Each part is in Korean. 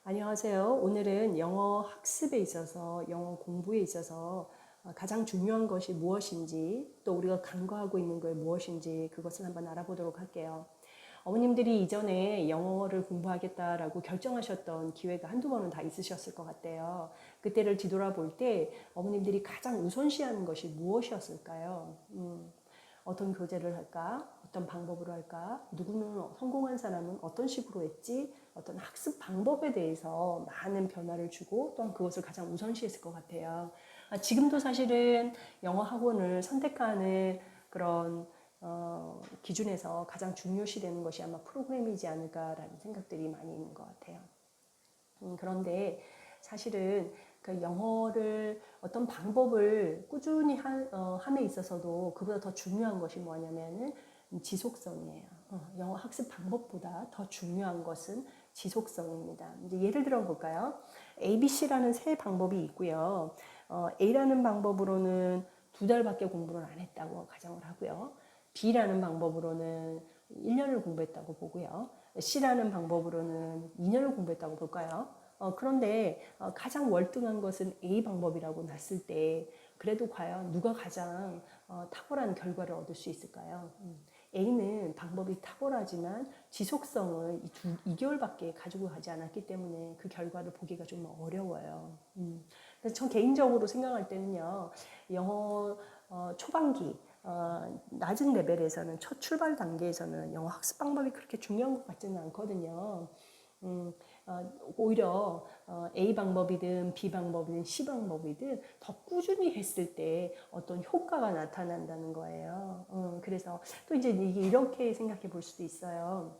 안녕하세요. 오늘은 영어 학습에 있어서, 영어 공부에 있어서 가장 중요한 것이 무엇인지, 또 우리가 간과하고 있는 게 무엇인지 그것을 한번 알아보도록 할게요. 어머님들이 이전에 영어를 공부하겠다라고 결정하셨던 기회가 한두 번은 다 있으셨을 것 같아요. 그때를 뒤돌아볼 때 어머님들이 가장 우선시하는 것이 무엇이었을까요? 어떤 교재를 할까? 어떤 방법으로 할까? 누구는 성공한 사람은 어떤 식으로 했지? 어떤 학습 방법에 대해서 많은 변화를 주고 또한 그것을 가장 우선시했을 것 같아요. 지금도 사실은 영어 학원을 선택하는 그런 기준에서 가장 중요시되는 것이 아마 프로그램이지 않을까라는 생각들이 많이 있는 것 같아요. 그런데 사실은 그 영어를 어떤 방법을 꾸준히 함에 있어서도 그보다 더 중요한 것이 뭐냐면은 지속성이에요. 영어 학습 방법보다 더 중요한 것은 지속성입니다. 이제 예를 들어 볼까요? ABC라는 세 방법이 있고요. A라는 방법으로는 2달밖에 공부를 안 했다고 가정을 하고요. B라는 방법으로는 1년을 공부했다고 보고요. C라는 방법으로는 2년을 공부했다고 볼까요? 그런데 가장 월등한 것은 A 방법이라고 났을 때 그래도 과연 누가 가장 탁월한 결과를 얻을 수 있을까요? A는 방법이 탁월하지만 지속성을 2개월밖에 가지고 가지 않았기 때문에 그 결과를 보기가 좀 어려워요. 그래서 전 개인적으로 생각할 때는요, 영어 초반기, 낮은 레벨에서는 첫 출발 단계에서는 영어 학습 방법이 그렇게 중요한 것 같지는 않거든요. 오히려 A 방법이든 B 방법이든 C 방법이든 더 꾸준히 했을 때 어떤 효과가 나타난다는 거예요. 그래서 또 이제 이렇게 생각해 볼 수도 있어요.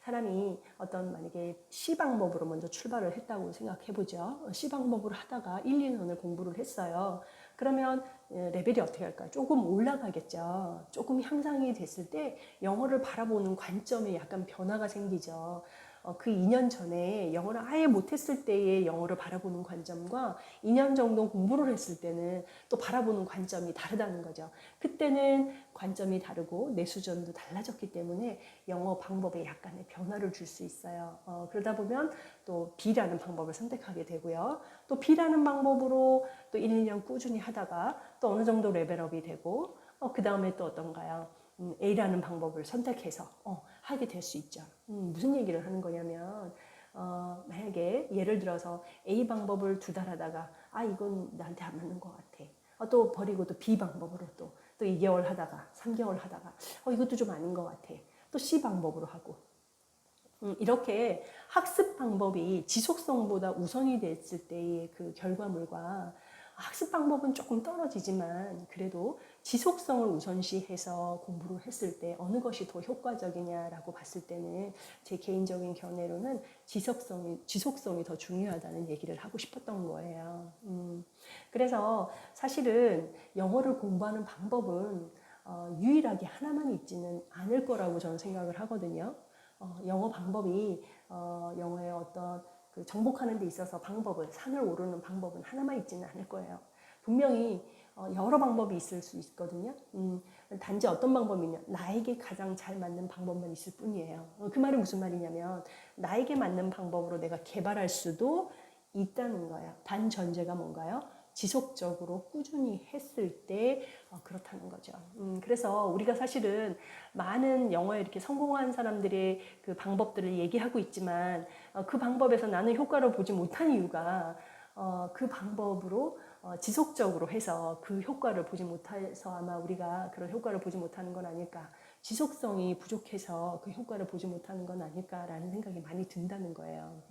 사람이 어떤 만약에 C 방법으로 먼저 출발을 했다고 생각해 보죠. C 방법으로 하다가 1, 2년을 공부를 했어요. 그러면 레벨이 어떻게 할까요? 조금 올라가겠죠. 조금 향상이 됐을 때 영어를 바라보는 관점에 약간 변화가 생기죠. 그 2년 전에 영어를 아예 못했을 때의 영어를 바라보는 관점과 2년 정도 공부를 했을 때는 또 바라보는 관점이 다르다는 거죠. 그때는 관점이 다르고 내 수준도 달라졌기 때문에 영어 방법에 약간의 변화를 줄 수 있어요. 그러다 보면 또 B라는 방법을 선택하게 되고요. 또 B라는 방법으로 또 1, 2년 꾸준히 하다가 또 어느 정도 레벨업이 되고 그 다음에 또 어떤가요? A라는 방법을 선택해서 하게 될 수 있죠. 무슨 얘기를 하는 거냐면 만약에 예를 들어서 A 방법을 2달 하다가 이건 나한테 안 맞는 것 같아. 또 버리고 또 B 방법으로 또 2개월 하다가 3개월 하다가 이것도 좀 아닌 것 같아. 또 C 방법으로 하고 이렇게 학습 방법이 지속성보다 우선이 됐을 때의 그 결과물과 학습 방법은 조금 떨어지지만 그래도 지속성을 우선시해서 공부를 했을 때 어느 것이 더 효과적이냐라고 봤을 때는 제 개인적인 견해로는 지속성이 더 중요하다는 얘기를 하고 싶었던 거예요. 그래서 사실은 영어를 공부하는 방법은 유일하게 하나만 있지는 않을 거라고 저는 생각을 하거든요. 영어 방법이 영어의 어떤 그 정복하는 데 있어서 방법은 산을 오르는 방법은 하나만 있지는 않을 거예요. 분명히 여러 방법이 있을 수 있거든요. 단지 어떤 방법이냐 나에게 가장 잘 맞는 방법만 있을 뿐이에요. 그 말이 무슨 말이냐면 나에게 맞는 방법으로 내가 개발할 수도 있다는 거예요. 단 전제가 뭔가요? 지속적으로 꾸준히 했을 때 그렇다는 거죠. 그래서 우리가 사실은 많은 영어에 이렇게 성공한 사람들의 그 방법들을 얘기하고 있지만 그 방법에서 나는 효과를 보지 못한 이유가 그 방법으로 지속적으로 해서 그 효과를 보지 못해서 아마 우리가 그런 효과를 보지 못하는 건 아닐까. 지속성이 부족해서 그 효과를 보지 못하는 건 아닐까라는 생각이 많이 든다는 거예요.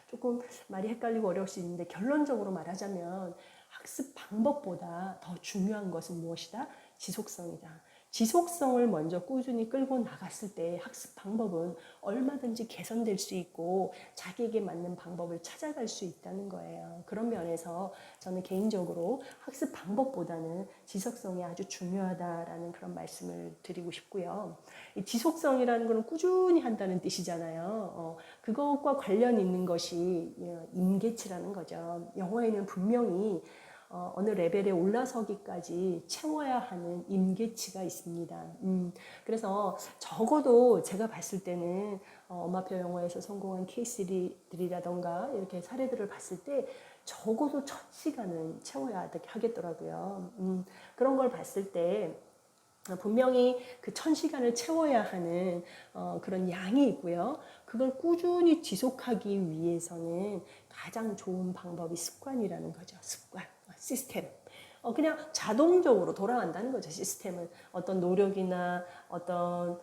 조금 말이 헷갈리고 어려울 수 있는데 결론적으로 말하자면 학습 방법보다 더 중요한 것은 무엇이다? 지속성이다. 지속성을 먼저 꾸준히 끌고 나갔을 때 학습 방법은 얼마든지 개선될 수 있고 자기에게 맞는 방법을 찾아갈 수 있다는 거예요. 그런 면에서 저는 개인적으로 학습 방법보다는 지속성이 아주 중요하다라는 그런 말씀을 드리고 싶고요. 이 지속성이라는 것은 꾸준히 한다는 뜻이잖아요. 그것과 관련 있는 것이 임계치라는 거죠. 영어에는 분명히 어느 레벨에 올라서기까지 채워야 하는 임계치가 있습니다. 그래서 적어도 제가 봤을 때는 엄마표 영어에서 성공한 케이스들이라던가 이렇게 사례들을 봤을 때 적어도 1000시간은 채워야 하겠더라고요. 그런 걸 봤을 때 분명히 그 1000시간을 채워야 하는 그런 양이 있고요. 그걸 꾸준히 지속하기 위해서는 가장 좋은 방법이 습관이라는 거죠. 습관, 시스템. 그냥 자동적으로 돌아간다는 거죠. 시스템은 어떤 노력이나 어떤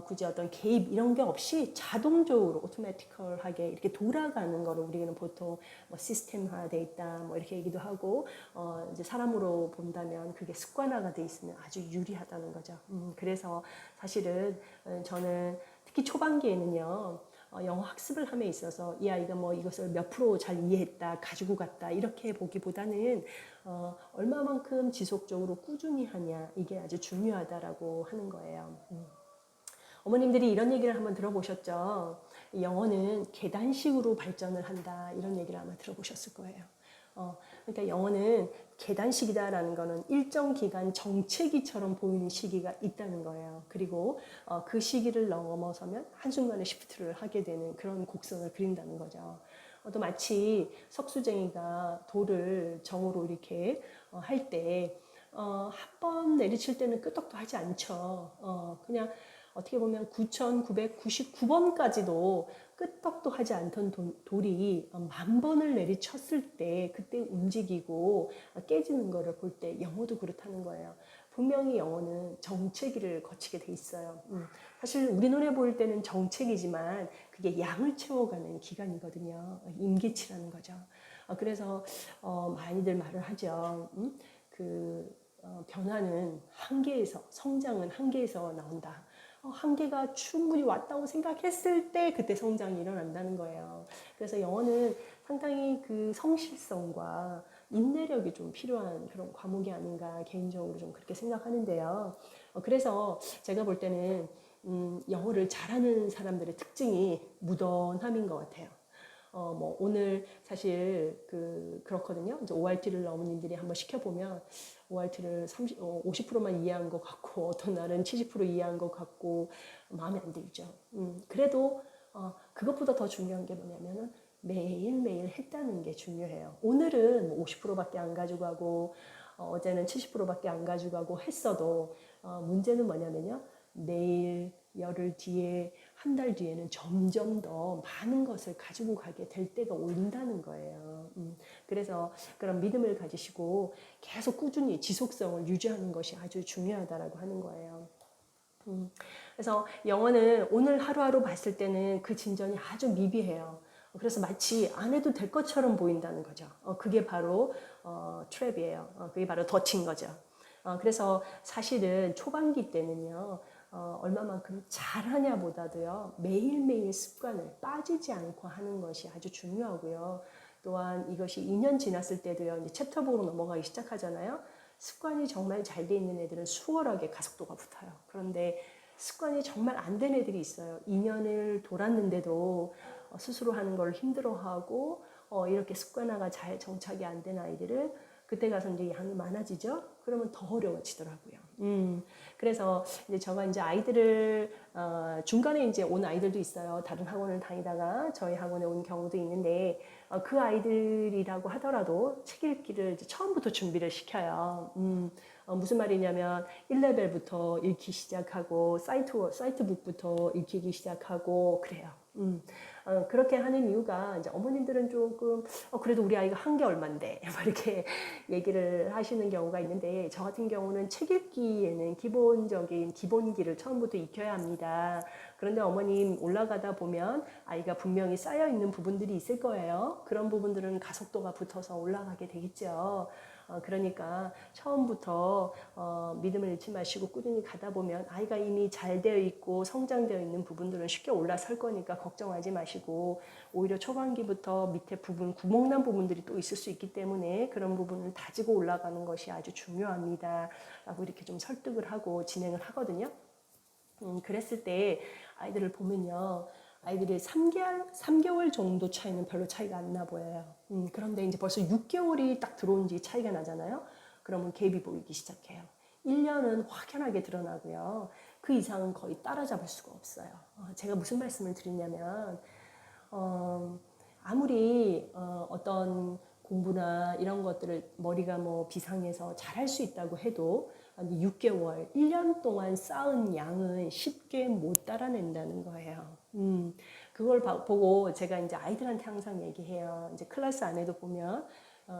굳이 어떤 개입 이런 게 없이 자동적으로 오토매티컬하게 이렇게 돌아가는 거를 우리는 보통 뭐 시스템화돼 있다 뭐 이렇게 얘기도 하고 이제 사람으로 본다면 그게 습관화가 돼 있으면 아주 유리하다는 거죠. 그래서 사실은 저는 특히 초반기에는요. 영어 학습을 함에 있어서 이 아이가 뭐 이것을 몇 프로 잘 이해했다, 가지고 갔다 이렇게 보기보다는 얼마만큼 지속적으로 꾸준히 하냐 이게 아주 중요하다라고 하는 거예요. 어머님들이 이런 얘기를 한번 들어보셨죠? 영어는 계단식으로 발전을 한다 이런 얘기를 아마 들어보셨을 거예요. 그러니까 영어는 계단식이다라는 거는 일정 기간 정체기처럼 보이는 시기가 있다는 거예요. 그리고 그 시기를 넘어서면 한순간에 시프트를 하게 되는 그런 곡선을 그린다는 거죠. 또 마치 석수쟁이가 돌을 정으로 이렇게 할 때 한 번 내리칠 때는 끄떡도 하지 않죠. 그냥 어떻게 보면 9,999번까지도 끄떡도 하지 않던 돌이 10,000번을 내리쳤을 때 그때 움직이고 깨지는 거를 볼 때 영어도 그렇다는 거예요. 분명히 영어는 정체기를 거치게 돼 있어요. 사실 우리 눈에 보일 때는 정체기지만 그게 양을 채워가는 기간이거든요. 임계치라는 거죠. 그래서 많이들 말을 하죠. 변화는 한계에서, 성장은 한계에서 나온다. 한계가 충분히 왔다고 생각했을 때 그때 성장이 일어난다는 거예요. 그래서 영어는 상당히 그 성실성과 인내력이 좀 필요한 그런 과목이 아닌가 개인적으로 좀 그렇게 생각하는데요. 그래서 제가 볼 때는 영어를 잘하는 사람들의 특징이 무던함인 것 같아요. 뭐 오늘 사실 그렇거든요. 이제 ORT를 어머님들이 한번 시켜보면 ORT를 50%만 이해한 것 같고 어떤 날은 70% 이해한 것 같고 마음에 안 들죠. 그래도 그것보다 더 중요한 게 뭐냐면은 매일매일 했다는 게 중요해요. 오늘은 50%밖에 안 가져가고 어제는 70%밖에 안 가져가고 했어도 문제는 뭐냐면요. 내일, 열흘 뒤에, 한 달 뒤에는 점점 더 많은 것을 가지고 가게 될 때가 온다는 거예요. 그래서 그런 믿음을 가지시고 계속 꾸준히 지속성을 유지하는 것이 아주 중요하다라고 하는 거예요. 그래서 영어는 오늘 하루하루 봤을 때는 그 진전이 아주 미비해요. 그래서 마치 안 해도 될 것처럼 보인다는 거죠. 그게 바로 트랩이에요. 그게 바로 덫인 거죠. 그래서 사실은 초반기 때는요. 얼마만큼 잘하냐 보다도요. 매일매일 습관을 빠지지 않고 하는 것이 아주 중요하고요. 또한 이것이 2년 지났을 때도요. 이제 챕터북으로 넘어가기 시작하잖아요. 습관이 정말 잘 돼 있는 애들은 수월하게 가속도가 붙어요. 그런데 습관이 정말 안 된 애들이 있어요. 2년을 돌았는데도 스스로 하는 걸 힘들어하고 이렇게 습관화가 잘 정착이 안 된 아이들은 그때 가서 이제 양이 많아지죠. 그러면 더 어려워지더라고요. 그래서 이제 제가 이제 아이들을 중간에 이제 온 아이들도 있어요. 다른 학원을 다니다가 저희 학원에 온 경우도 있는데 그 아이들이라고 하더라도 책 읽기를 이제 처음부터 준비를 시켜요. 무슨 말이냐면 1레벨부터 읽기 시작하고 사이트북부터 읽기 시작하고 그래요. 그렇게 하는 이유가 이제 어머님들은 조금 그래도 우리 아이가 한 게 얼만데 이렇게 얘기를 하시는 경우가 있는데 저 같은 경우는 책 읽기에는 기본적인 기본기를 처음부터 익혀야 합니다. 그런데 어머님 올라가다 보면 아이가 분명히 쌓여 있는 부분들이 있을 거예요. 그런 부분들은 가속도가 붙어서 올라가게 되겠죠. 그러니까 처음부터 믿음을 잃지 마시고 꾸준히 가다 보면 아이가 이미 잘 되어 있고 성장되어 있는 부분들은 쉽게 올라설 거니까 걱정하지 마시고 오히려 초반기부터 밑에 부분, 구멍난 부분들이 또 있을 수 있기 때문에 그런 부분을 다지고 올라가는 것이 아주 중요합니다. 라고 이렇게 좀 설득을 하고 진행을 하거든요. 그랬을 때 아이들을 보면요. 아이들이 3개월 정도 차이는 별로 차이가 안 나 보여요. 그런데 이제 벌써 6개월이 딱 들어온 지 차이가 나잖아요. 그러면 갭이 보이기 시작해요. 1년은 확연하게 드러나고요. 그 이상은 거의 따라잡을 수가 없어요. 제가 무슨 말씀을 드리냐면 아무리 어떤 공부나 이런 것들을 머리가 뭐 비상해서 잘할 수 있다고 해도 6개월, 1년 동안 쌓은 양은 쉽게 못 따라낸다는 거예요. 그걸 보고 제가 이제 아이들한테 항상 얘기해요. 이제 클래스 안에도 보면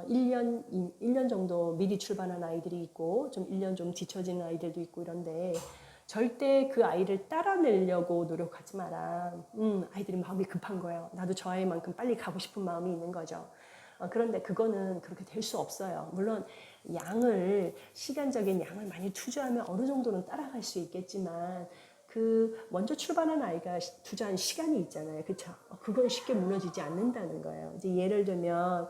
1년 정도 미리 출발한 아이들이 있고 좀 1년 좀 뒤처지는 아이들도 있고 이런데 절대 그 아이를 따라내려고 노력하지 마라. 아이들이 마음이 급한 거예요. 나도 저 아이만큼 빨리 가고 싶은 마음이 있는 거죠. 그런데 그거는 그렇게 될 수 없어요. 물론 시간적인 양을 많이 투자하면 어느 정도는 따라갈 수 있겠지만 그 먼저 출발한 아이가 투자한 시간이 있잖아요. 그렇죠? 그건 쉽게 무너지지 않는다는 거예요. 이제 예를 들면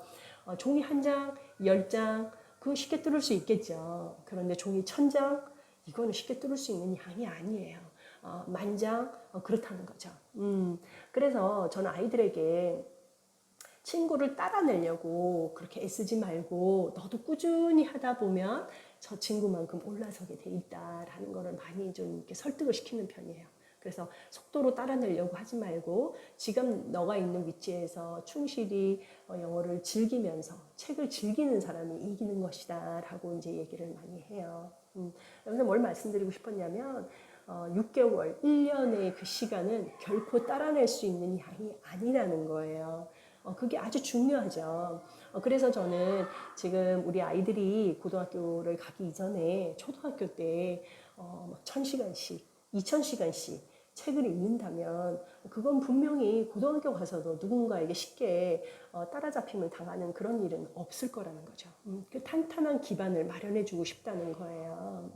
종이 한 장, 10장 그거 쉽게 뚫을 수 있겠죠. 그런데 종이 1000장 이거는 쉽게 뚫을 수 있는 양이 아니에요. 10,000장 그렇다는 거죠. 그래서 저는 아이들에게 친구를 따라내려고 그렇게 애쓰지 말고 너도 꾸준히 하다 보면 저 친구만큼 올라서게 돼 있다라는 거를 많이 좀 이렇게 설득을 시키는 편이에요. 그래서 속도로 따라내려고 하지 말고 지금 너가 있는 위치에서 충실히 영어를 즐기면서 책을 즐기는 사람이 이기는 것이다 라고 이제 얘기를 많이 해요. 여기서 뭘 말씀드리고 싶었냐면 6개월, 1년의 그 시간은 결코 따라낼 수 있는 양이 아니라는 거예요. 그게 아주 중요하죠. 그래서 저는 지금 우리 아이들이 고등학교를 가기 이전에 초등학교 때 1000시간씩, 2000시간씩 책을 읽는다면 그건 분명히 고등학교 가서도 누군가에게 쉽게 따라잡힘을 당하는 그런 일은 없을 거라는 거죠. 그 탄탄한 기반을 마련해 주고 싶다는 거예요.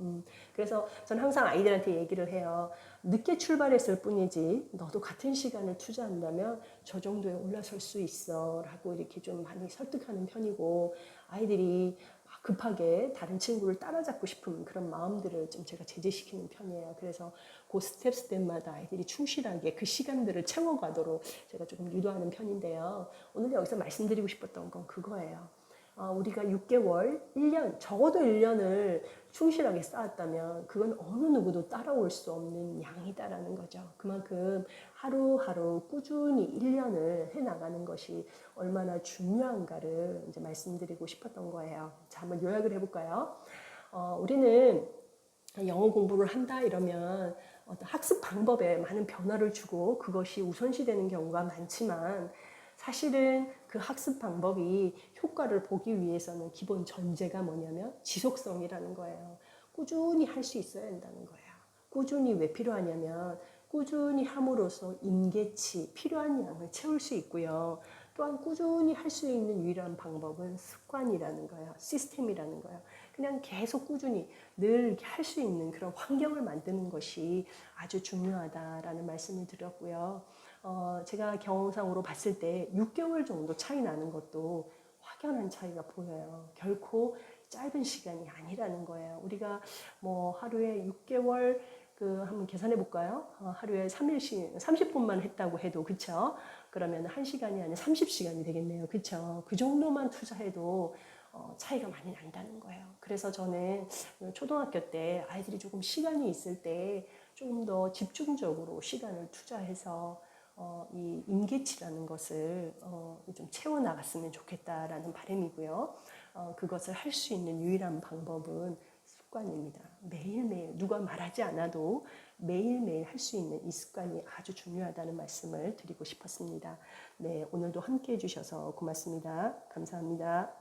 그래서 저는 항상 아이들한테 얘기를 해요. 늦게 출발했을 뿐이지 너도 같은 시간을 투자한다면 저 정도에 올라설 수 있어 라고 이렇게 좀 많이 설득하는 편이고 아이들이 급하게 다른 친구를 따라잡고 싶은 그런 마음들을 좀 제가 제재시키는 편이에요. 그래서 그 스텝마다 아이들이 충실하게 그 시간들을 채워가도록 제가 조금 유도하는 편인데요. 오늘 여기서 말씀드리고 싶었던 건 그거예요. 우리가 6개월, 1년, 적어도 1년을 충실하게 쌓았다면 그건 어느 누구도 따라올 수 없는 양이다라는 거죠. 그만큼 하루하루 꾸준히 1년을 해나가는 것이 얼마나 중요한가를 이제 말씀드리고 싶었던 거예요. 자, 한번 요약을 해볼까요? 우리는 영어 공부를 한다 이러면 어떤 학습 방법에 많은 변화를 주고 그것이 우선시되는 경우가 많지만 사실은 그 학습 방법이 효과를 보기 위해서는 기본 전제가 뭐냐면 지속성이라는 거예요. 꾸준히 할 수 있어야 한다는 거예요. 꾸준히 왜 필요하냐면 꾸준히 함으로써 임계치, 필요한 양을 채울 수 있고요. 또한 꾸준히 할 수 있는 유일한 방법은 습관이라는 거예요. 시스템이라는 거예요. 그냥 계속 꾸준히 늘 할 수 있는 그런 환경을 만드는 것이 아주 중요하다라는 말씀을 드렸고요. 제가 경험상으로 봤을 때 6개월 정도 차이 나는 것도 확연한 차이가 보여요. 결코 짧은 시간이 아니라는 거예요. 우리가 뭐 하루에 6개월 한번 계산해 볼까요? 하루에 30분만 했다고 해도 그쵸? 그러면 1시간이 아니라 30시간이 되겠네요. 그쵸? 그 정도만 투자해도 차이가 많이 난다는 거예요. 그래서 저는 초등학교 때 아이들이 조금 시간이 있을 때 조금 더 집중적으로 시간을 투자해서 이 임계치라는 것을 좀 채워나갔으면 좋겠다라는 바람이고요. 그것을 할 수 있는 유일한 방법은 습관입니다. 매일매일 누가 말하지 않아도 매일매일 할 수 있는 이 습관이 아주 중요하다는 말씀을 드리고 싶었습니다. 네, 오늘도 함께 해주셔서 고맙습니다. 감사합니다.